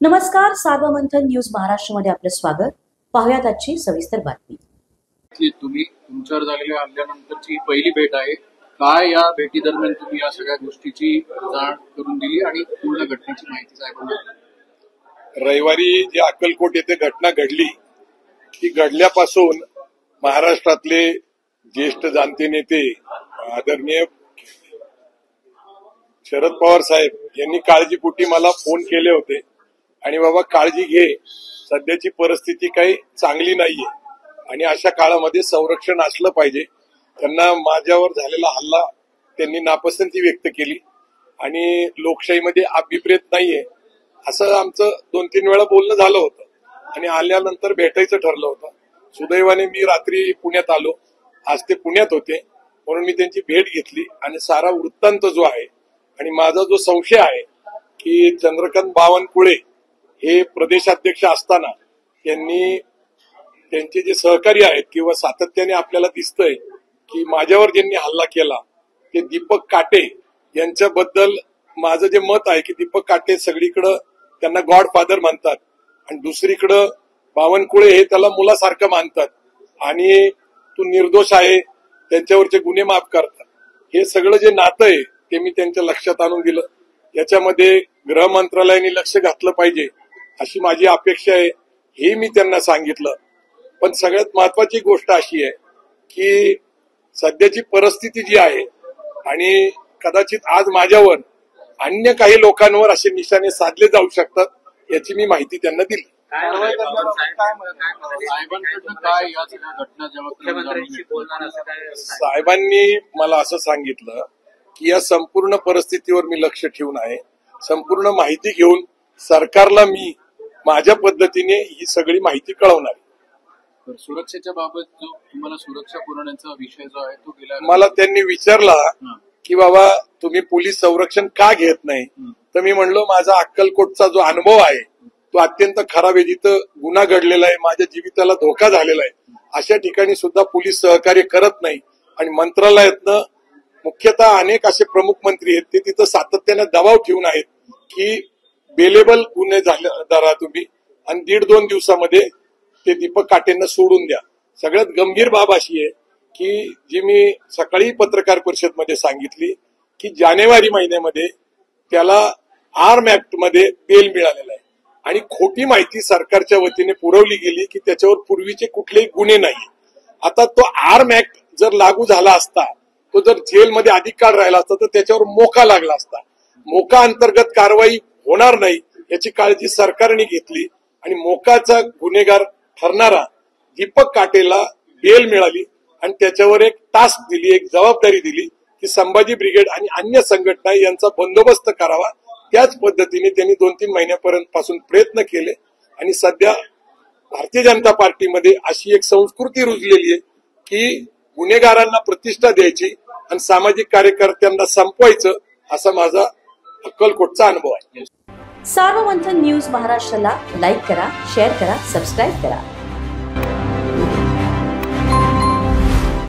नमस्कार, सार्वमंथन न्यूज महाराष्ट्रमध्ये आपलं स्वागत. पाहुयात आजची सविस्तर बातमी. तुम्ही तुमच्यावर झालेल्या हल्ल्यानंतरची पहिली भेट आहे. काय या भेटी दरम्यान तुम्ही या सगळ्या गोष्टीची जाण करून दिली आणि पूर्ण घटनेची माहिती साहेबांना? रविवारी जी अक्कलकोट येथे घटना घडली, ती घडल्यापासून महाराष्ट्रातले ज्येष्ठ जाणते नेते आदरणीय शरद पवार साहेब यांनी काळजीपोटी मला फोन केले होते आणि बाबा काळजी घे, सध्याची परिस्थिती काही चांगली नाहीये आणि अशा काळामध्ये संरक्षण असलं पाहिजे. त्यांना माझ्यावर झालेला हल्ला त्यांनी नापसंती व्यक्त केली आणि लोकशाहीमध्ये अभिप्रेत नाहीये असं आमचं 2-3 वेळा बोलणं झालं होतं आणि आल्यानंतर भेटायचं ठरलं होतं. सुदैवाने मी रात्री पुण्यात आलो, आज ते पुण्यात होते म्हणून मी त्यांची भेट घेतली आणि सारा वृत्तांत जो आहे आणि माझा जो संशय आहे की चंद्रकांत बावनकुळे हे प्रदेशाध्यक्ष असताना त्यांचे जे सहकारी आहेत किंवा सातत्याने आपल्याला दिसतंय की माझ्यावर ज्यांनी हल्ला केला ते दीपक काटे यांच्याबद्दल माझं जे मत आहे की दीपक काटे सगळीकडं त्यांना गॉडफादर मानतात आणि दुसरीकडं बावनकुळे हे त्याला मुलासारखं मानतात आणि तू निर्दोष आहे, त्यांच्यावरचे गुन्हे माफ करतात. हे सगळं जे नातं आहे ते मी त्यांच्या लक्षात आणून दिलं. याच्यामध्ये गृह मंत्रालयाने लक्ष घातलं पाहिजे अशी माझी अपेक्षा आहे, हे मी त्यांना सांगितलं. पण सगळ्यात महत्वाची गोष्ट अशी आहे की सध्याची परिस्थिती जी आहे आणि कदाचित आज माझ्यावर अन्य काही लोकांवर असे निशाणे साधले जाऊ शकतात याची मी माहिती त्यांना दिली. साहेबांनी मला असं सांगितलं की या संपूर्ण परिस्थितीवर मी लक्ष ठेवून आहे, संपूर्ण माहिती घेऊन सरकारला मी माझ्या पद्धतीने ही सगळी माहिती कळवणार आहे. सुरक्षेच्या बाबत जो तुम्हाला सुरक्षा पुरवण्याचा विषय जो आहे तो गेला मला त्यांनी विचारला की बाबा तुम्ही पोलीस संरक्षण का घेत नाही, तर मी म्हणलो माझा अक्कलकोटचा जो अनुभव आहे तो अत्यंत खराब आहे, जिथं गुन्हा घडलेला आहे, माझ्या जीविताला धोका झालेला आहे, अशा ठिकाणी सुद्धा पोलीस सहकार्य करत नाही. आणि मंत्रालयातनं मुख्यतः अनेक असे प्रमुख मंत्री आहेत ते तिथं सातत्याने दबाव ठेवून आहेत की बेलेबल गुन्हे धरा तुम्ही आणि 1.5-2 दिवसामध्ये ते दीपक काटेंना सोडून द्या. सगळ्यात गंभीर बाब अशी आहे की जी मी सकाळी पत्रकार परिषदेमध्ये सांगितली की जानेवारी महिन्यामध्ये त्याला आर्म ऍक्ट मध्ये बेल मिळालेला आहे आणि खोटी माहिती सरकारच्या वतीने पुरवली गेली की त्याच्यावर पूर्वीचे कुठलेही गुन्हे नाही. आता तो आर्म ऍक्ट जर लागू झाला असता, तो जर जेलमध्ये अधिक काळ राहिला असता तर त्याच्यावर मोका लागला असता. मोका अंतर्गत कारवाई होणार नाही याची काळजी सरकारने घेतली आणि मोकाचा गुन्हेगार ठरणारा दीपक काटेला बेल मिळाली आणि त्याच्यावर एक टास्क दिली, एक जबाबदारी दिली की संभाजी ब्रिगेड आणि अन्य संघटना यांचा बंदोबस्त करावा. त्याच पद्धतीने त्यांनी 2-3 महिन्यापर्यंत पासून प्रयत्न केले आणि सध्या भारतीय जनता पार्टीमध्ये अशी एक संस्कृती रुजलेली आहे की गुन्हेगारांना प्रतिष्ठा द्यायची आणि सामाजिक कार्यकर्त्यांना संपवायचं, असा माझा अक्कलकोटचा अनुभव आहे. सार्वमंथन न्यूज महाराष्ट्राला लाईक करा, शेअर करा, सबस्क्राईब करा.